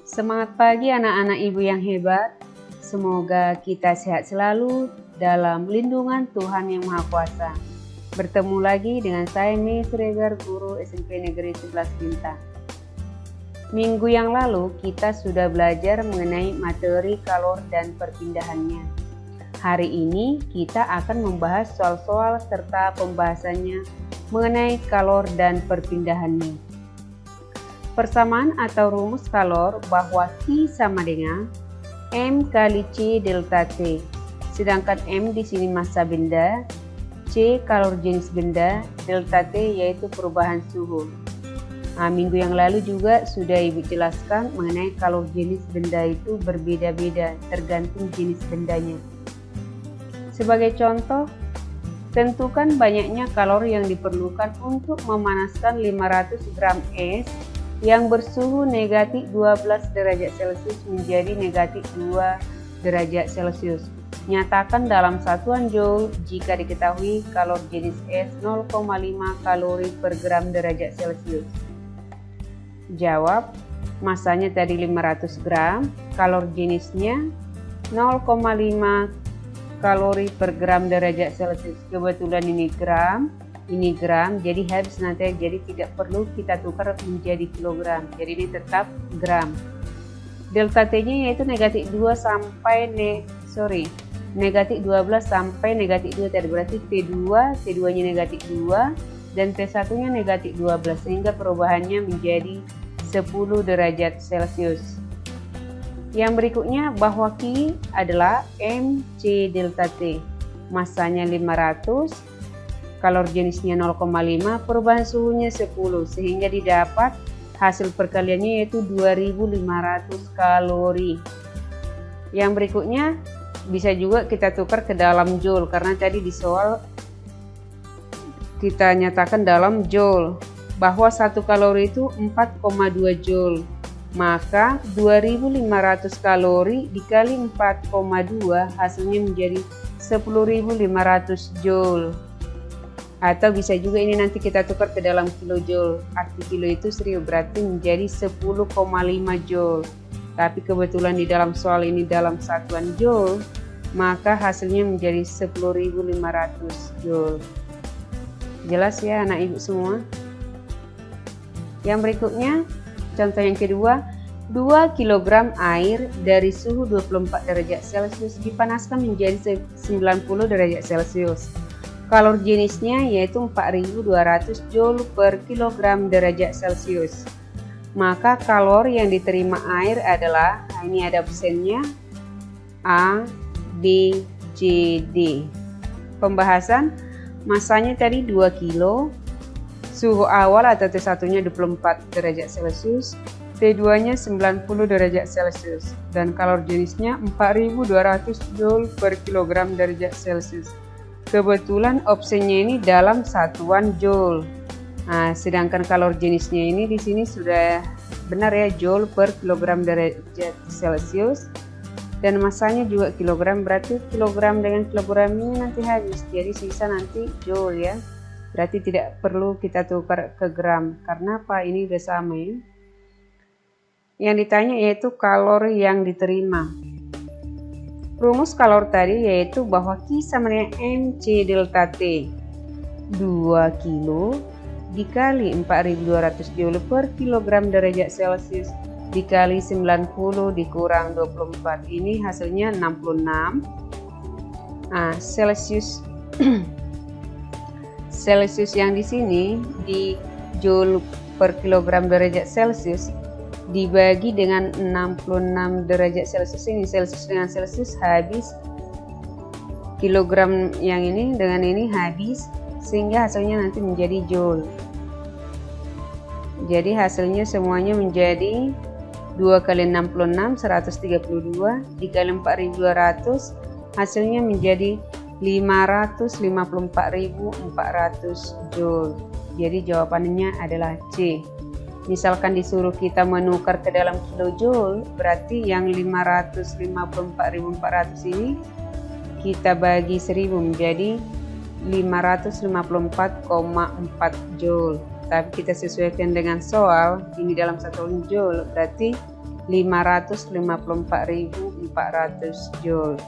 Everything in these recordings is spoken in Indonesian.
Semangat pagi anak-anak ibu yang hebat. Semoga kita sehat selalu dalam lindungan Tuhan Yang Maha Kuasa. Bertemu lagi dengan saya Miss Regar, guru SMP Negeri 11 Bintang. Minggu yang lalu kita sudah belajar mengenai materi kalor dan perpindahannya. Hari ini kita akan membahas soal-soal serta pembahasannya mengenai kalor dan perpindahannya. Persamaan atau rumus kalor bahwa Q sama dengan M kali C delta T. Sedangkan M di sini massa benda, C kalor jenis benda, delta T yaitu perubahan suhu. Minggu yang lalu juga sudah Ibu jelaskan mengenai kalor jenis benda itu berbeda-beda tergantung jenis bendanya. Sebagai contoh, tentukan banyaknya kalor yang diperlukan untuk memanaskan 500 gram es yang bersuhu negatif 12 derajat Celcius menjadi negatif 2 derajat Celcius. Nyatakan dalam satuan joule jika diketahui kalor jenis es 0,5 kalori per gram derajat Celcius. Jawab, masanya tadi 500 gram, kalor jenisnya 0,5 kalori per gram derajat Celcius. Kebetulan ini gram, jadi habis nanti, jadi tidak perlu kita tukar menjadi kilogram, jadi ini tetap gram. Delta T nya yaitu negatif 2 sampai negatif 12 sampai negatif 2 tadi, berarti T2 nya negatif 2 dan T1 nya negatif 12 sehingga perubahannya menjadi 10 derajat Celcius. Yang berikutnya bahwa Q adalah MC delta T, masanya 500, kalor jenisnya 0,5, perubahan suhunya 10, sehingga didapat hasil perkaliannya yaitu 2500 kalori. Yang berikutnya bisa juga kita tukar ke dalam joule, karena tadi di soal kita nyatakan dalam joule bahwa 1 kalori itu 4,2 joule. Maka 2500 kalori dikali 4,2 hasilnya menjadi 10.500 joule. Atau bisa juga ini nanti kita tukar ke dalam kilojoule. Arti kilo itu 1000, berarti menjadi 10,5 joule. Tapi kebetulan di dalam soal ini dalam satuan joule, maka hasilnya menjadi 10.500 joule. Jelas ya anak ibu semua? Yang berikutnya, contoh yang kedua, 2 kg air dari suhu 24 derajat Celcius dipanaskan menjadi 90 derajat Celcius. Kalor jenisnya yaitu 4200 joule per kilogram derajat Celcius. Maka kalor yang diterima air adalah, ini ada opsinya A, B, C, D. Pembahasan, masanya tadi 2 kilo, suhu awal atau T1-nya 24 derajat Celcius, T2-nya 90 derajat Celcius, dan kalor jenisnya 4200 joule per kilogram derajat Celcius. Kebetulan opsinya ini dalam satuan joule. Sedangkan kalor jenisnya ini di sini sudah benar ya, joule per kilogram derajat Celcius. Dan masanya juga kilogram, berarti kilogram dengan kilogram ini nanti habis. Jadi sisa nanti joule ya. Berarti tidak perlu kita tukar ke gram. Karena apa? Ini udah sama ya. Yang ditanya yaitu kalori yang diterima. Rumus kalor tadi yaitu bahwa Q sama dengan MC delta T. 2 kilo dikali 4200 joule per kilogram derajat Celcius dikali 90 dikurang 24. Ini hasilnya 66. Celsius yang di sini di joule per kilogram derajat Celcius dibagi dengan 66 derajat Celcius ini, Celsius dengan Celsius habis, kilogram yang ini dengan ini habis, sehingga hasilnya nanti menjadi joule. Jadi hasilnya semuanya menjadi 2 kali 66 132 dikali 4200, hasilnya menjadi 554.400 joule. Jadi jawabannya adalah C. Misalkan disuruh kita menukar ke dalam kilojoule, berarti yang 554.400 ini kita bagi 1000 menjadi 554,4 joule. Tapi kita sesuaikan dengan soal, ini dalam satu joule, berarti 554.400 Joule.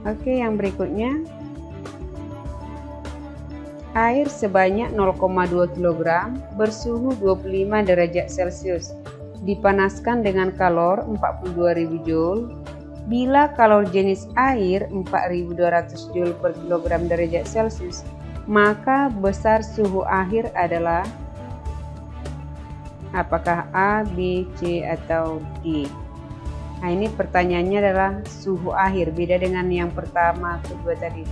Oke, yang berikutnya, air sebanyak 0,2 kg bersuhu 25 derajat Celcius dipanaskan dengan kalor 42.000 Joule. Bila kalor jenis air 4.200 Joule per kilogram derajat Celcius, maka besar suhu akhir adalah apakah A, B, C, atau D? Nah, ini pertanyaannya adalah suhu akhir, beda dengan yang pertama, kedua tadi.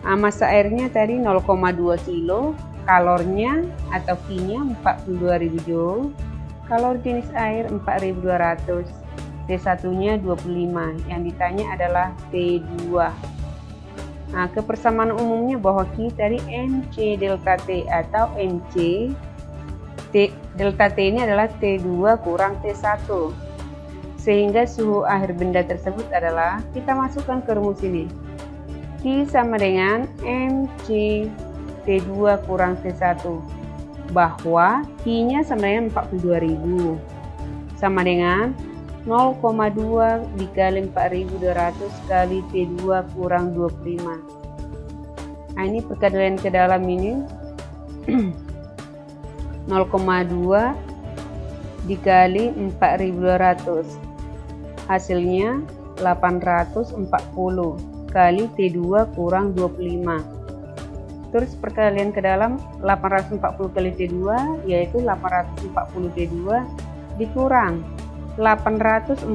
Massa airnya tadi 0,2 kilo, kalornya atau Q-nya 42.000 Joule, kalor jenis air 4.200, T1-nya 25, yang ditanya adalah T2. Nah, kepersamaan umumnya bahwa Q tadi MC delta T atau MC, delta T ini adalah T2 kurang T1. Sehingga suhu akhir benda tersebut adalah, kita masukkan ke rumus ini. Q sama dengan MC T2 kurang T1. Bahwa Q-nya sama dengan 42.000. Sama dengan 0,2 dikali 4.200 kali T2 kurang 25. Nah, ini perkalian ke dalam ini 0,2 dikali 4.200, hasilnya 840 kali T2 kurang 25. Terus perkalian ke dalam 840 kali T2 yaitu 840 T2 dikurang 840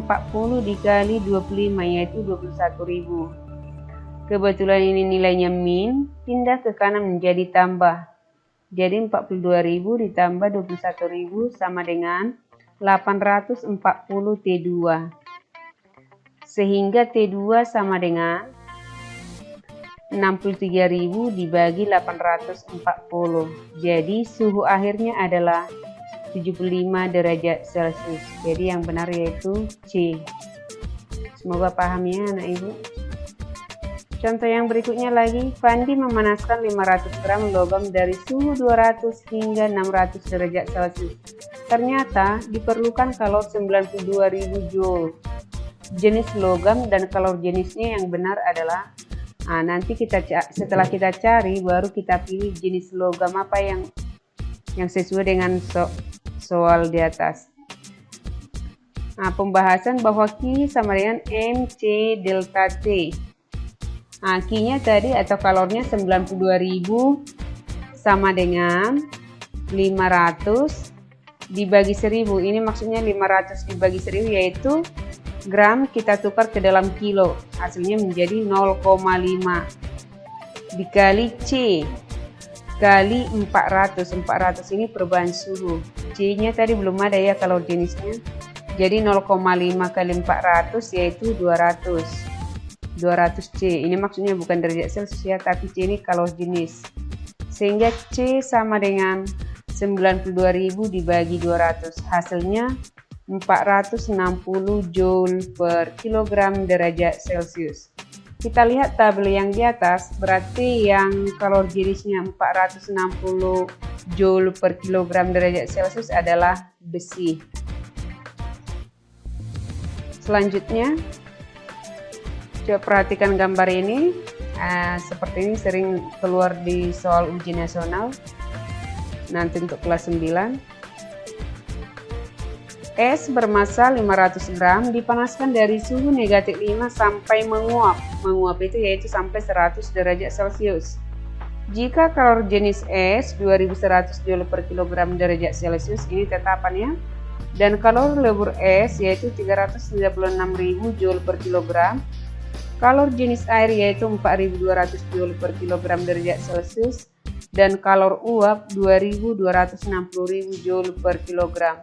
dikali 25 yaitu 21.000. Kebetulan ini nilainya min, pindah ke kanan menjadi tambah. Jadi 42.000 ditambah 21.000 sama dengan 840 T2. Sehingga T2 sama dengan 63.000 dibagi 840. Jadi suhu akhirnya adalah 75 derajat Celcius. Jadi yang benar yaitu C. Semoga paham ya anak ibu. Contoh yang berikutnya lagi, Fandi memanaskan 500 gram logam dari suhu 200 hingga 600 derajat Celcius. Ternyata diperlukan kalor 92.000 Joule. Jenis logam dan kalor jenisnya yang benar adalah, nanti setelah kita cari baru kita pilih jenis logam apa yang sesuai dengan soal di atas. Pembahasan bahwa Q sama dengan MC delta T. Q-nya tadi atau kalornya 92.000 sama dengan 500 dibagi 1000. Ini maksudnya 500 dibagi 1000 yaitu gram kita tukar ke dalam kilo. Hasilnya menjadi 0,5 dikali C kali 400. 400 ini perubahan suhu. C-nya tadi belum ada ya kalor jenisnya. Jadi 0,5 kali 400 yaitu 200. 200 C. Ini maksudnya bukan derajat Celcius ya, tapi C ini kalor jenis. Sehingga C sama dengan 92.000 dibagi 200. Hasilnya 460 Joule per kilogram derajat Celcius. Kita lihat tabel yang di atas, berarti yang kalor jenisnya 460 Joule per kilogram derajat Celcius adalah besi. Selanjutnya, coba perhatikan gambar ini. Seperti ini sering keluar di soal ujian nasional. Nanti untuk kelas 9. Es bermassa 500 gram dipanaskan dari suhu negatif 5 sampai menguap. Menguap itu yaitu sampai 100 derajat Celcius. Jika kalor jenis es 2100 Joule per kilogram derajat Celcius, ini tetapannya. Dan kalor lebur es yaitu 336.000 Joule per kilogram. Kalor jenis air yaitu 4.200 Joule per kilogram derajat Celcius. Dan kalor uap 2.260.000 Joule per kilogram.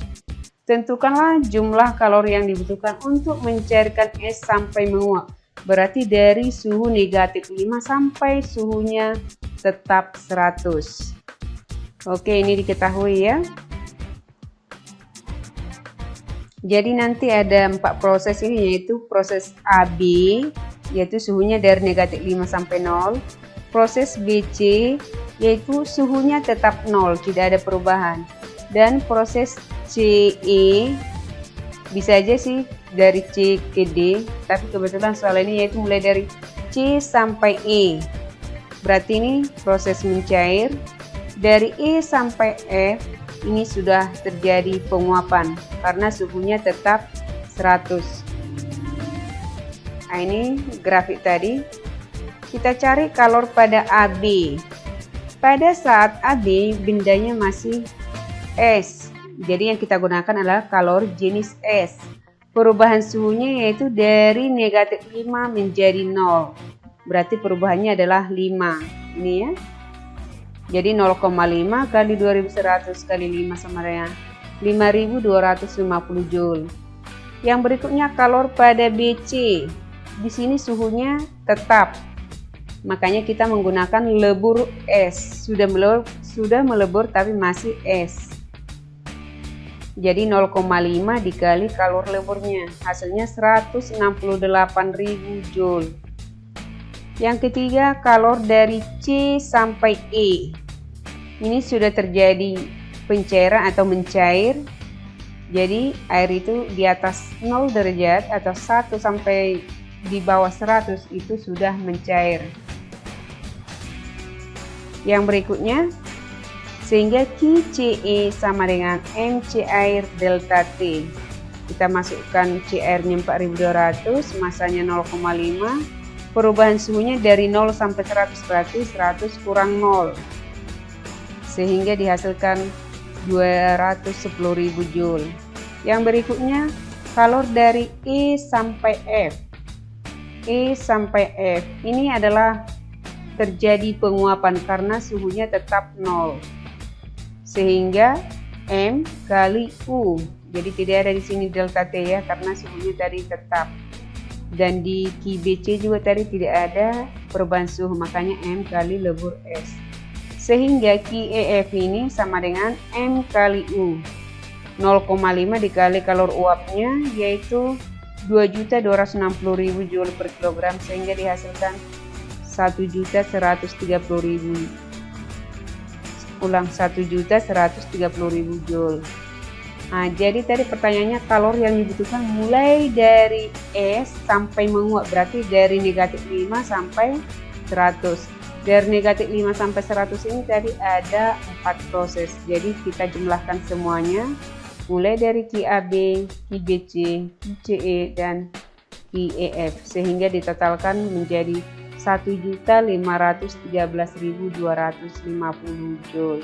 Tentukanlah jumlah kalori yang dibutuhkan untuk mencairkan es sampai menguap. Berarti dari suhu negatif 5 sampai suhunya tetap 100. Oke, ini diketahui ya. Jadi nanti ada 4 proses ini, yaitu proses AB, yaitu suhunya dari negatif 5 sampai 0. Proses BC, yaitu suhunya tetap 0, tidak ada perubahan. Dan proses CE, bisa aja sih dari C ke D, tapi kebetulan soal ini yaitu mulai dari C sampai E. Berarti ini proses mencair. Dari E sampai F ini sudah terjadi penguapan karena suhunya tetap 100. Nah, ini grafik tadi. Kita cari kalor pada AB. Pada saat AB bendanya masih S. Jadi yang kita gunakan adalah kalor jenis S. Perubahan suhunya yaitu dari negatif 5 menjadi 0. Berarti perubahannya adalah 5. Ini ya. Jadi 0,5 kali 2100 kali 5 sama dengan 5250 Joule. Yang berikutnya kalor pada BC. Di sini suhunya tetap. Makanya kita menggunakan lebur S. Sudah melebur tapi masih S. Jadi 0,5 dikali kalor leburnya, hasilnya 168.000 Joule. Yang ketiga, kalor dari C sampai E. Ini sudah terjadi pencairan atau mencair. Jadi air itu di atas 0 derajat atau 1 sampai di bawah 100 itu sudah mencair. Yang berikutnya, sehingga QCE sama dengan MC air delta T. Kita masukkan C airnya 4200, masanya 0,5. Perubahan suhunya dari 0 sampai 100 berarti 100 kurang 0. Sehingga dihasilkan 210.000 Joule. Yang berikutnya, kalor dari E sampai F. E sampai F. Ini adalah terjadi penguapan karena suhunya tetap 0. Sehingga M kali U. Jadi tidak ada di sini delta T ya, karena suhunya tadi tetap. Dan di QBC juga tadi tidak ada perubahan suhu, makanya M kali lebur S. Sehingga QEF ini sama dengan M kali U. 0,5 dikali kalor uapnya yaitu 2.260.000 Joule per kilogram, sehingga dihasilkan 1.130.000. Ulang 1.130.000 Joule. Nah, jadi tadi pertanyaannya kalor yang dibutuhkan mulai dari S sampai menguap, berarti dari negatif 5 sampai 100. Dari negatif 5 sampai 100 ini tadi ada 4 proses. Jadi kita jumlahkan semuanya mulai dari QAB, QBC, QCE dan QEF sehingga ditotalkan menjadi 1.513.250 Joule.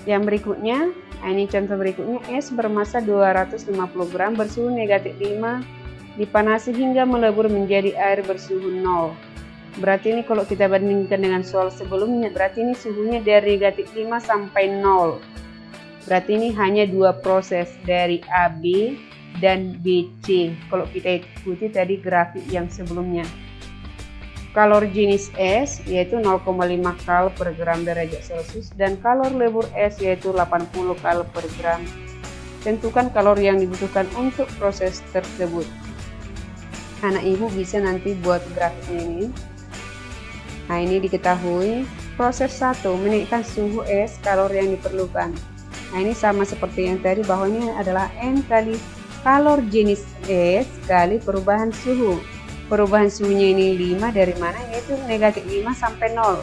Yang berikutnya, ini contoh berikutnya, es bermassa 250 gram bersuhu negatif 5 dipanasi hingga melebur menjadi air bersuhu 0. Berarti ini kalau kita bandingkan dengan soal sebelumnya, berarti ini suhunya dari negatif 5 sampai 0. Berarti ini hanya 2 proses dari AB dan BC. Kalau kita ikuti tadi grafik yang sebelumnya. Kalor jenis S yaitu 0,5 kal per gram derajat Celcius dan kalor lebur S yaitu 80 kal per gram. Tentukan kalor yang dibutuhkan untuk proses tersebut. Anak ibu bisa nanti buat grafiknya ini. Nah, ini diketahui proses 1 menaikkan suhu es kalor yang diperlukan. Nah, ini sama seperti yang tadi bahwa ini adalah N kali kalor jenis S kali perubahan suhu. Perubahan suhunya ini 5 dari mana? Yaitu negatif 5 sampai 0.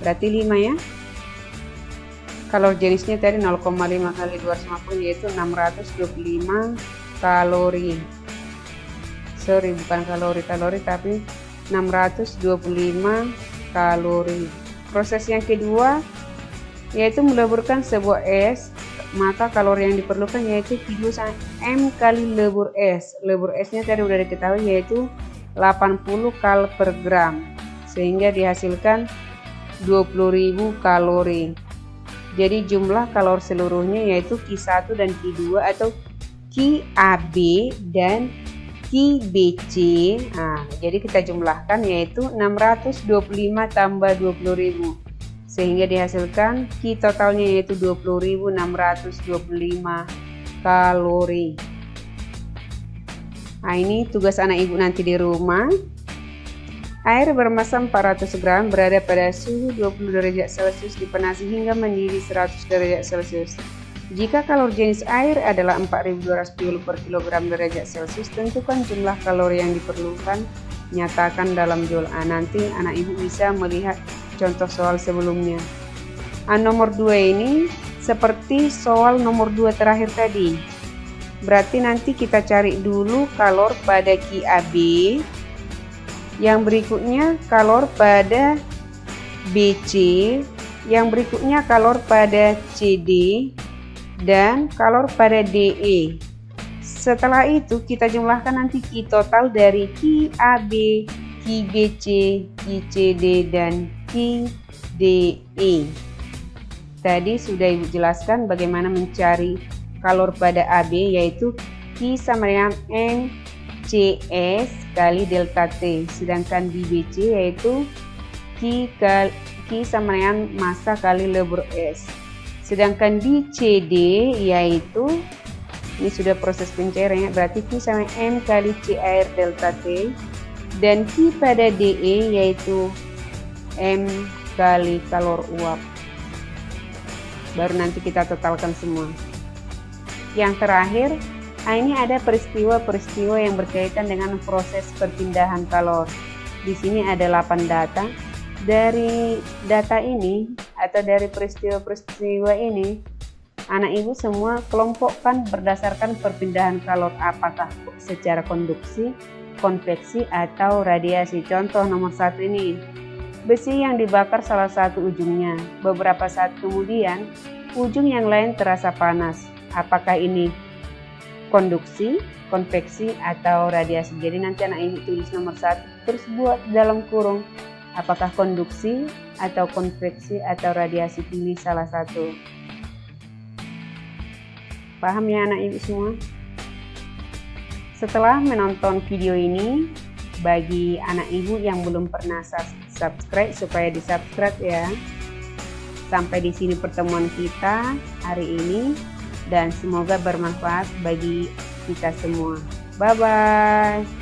Berarti 5 ya. Kalor jenisnya tadi 0,5 kali 250 yaitu 625 kalori. Sorry, bukan kalori tapi 625 kalori. Proses yang kedua yaitu meleburkan sebuah es, maka kalori yang diperlukan yaitu Q2 M kali lebur es. Lebur esnya tadi sudah diketahui yaitu 80 kal per gram, sehingga dihasilkan 20.000 kalori. Jadi jumlah kalori seluruhnya yaitu Q1 dan Q2 atau QAB dan QBC. Nah, jadi kita jumlahkan yaitu 625 tambah 20.000, sehingga dihasilkan Q totalnya yaitu 20.625 kalori. Nah, ini tugas anak ibu nanti di rumah. Air bermassa 400 gram berada pada suhu 20 derajat Celcius dipanasi hingga mendidih 100 derajat Celcius. Jika kalori jenis air adalah 4210 per kilogram derajat Celcius, tentukan jumlah kalori yang diperlukan, nyatakan dalam joule. Nanti anak ibu bisa melihat contoh soal sebelumnya. Nomor 2 ini seperti soal nomor 2 terakhir tadi. Berarti nanti kita cari dulu kalor pada QAB, yang berikutnya kalor pada BC, yang berikutnya kalor pada CD, dan kalor pada DE. Setelah itu kita jumlahkan nanti Q total dari QAB, QBC, QCD, dan QDE. Tadi sudah Ibu jelaskan bagaimana mencari kalor pada AB, yaitu Q sama dengan MCS kali delta T, sedangkan di BC yaitu Q sama dengan massa kali lebur S. Sedangkan di CD yaitu, ini sudah proses pencairannya, berarti Q sama M kali C air delta T, dan Q pada DE yaitu M kali kalor uap. Baru nanti kita totalkan semua. Yang terakhir, ini ada peristiwa-peristiwa yang berkaitan dengan proses perpindahan kalor. Di sini ada 8 data. Dari data ini atau dari peristiwa-peristiwa ini, anak ibu semua kelompokkan berdasarkan perpindahan kalor, apakah secara konduksi, konveksi, atau radiasi. Contoh nomor 1 ini, besi yang dibakar salah satu ujungnya. Beberapa saat kemudian, ujung yang lain terasa panas. Apakah ini konduksi, konveksi, atau radiasi? Jadi nanti anak ibu tulis nomor 1, terus buat dalam kurung. Apakah konduksi atau konveksi atau radiasi, pilih salah satu. Paham ya anak ibu semua? Setelah menonton video ini, bagi anak ibu yang belum pernah subscribe, supaya di-subscribe ya. Sampai di sini pertemuan kita hari ini, dan semoga bermanfaat bagi kita semua. Bye-bye.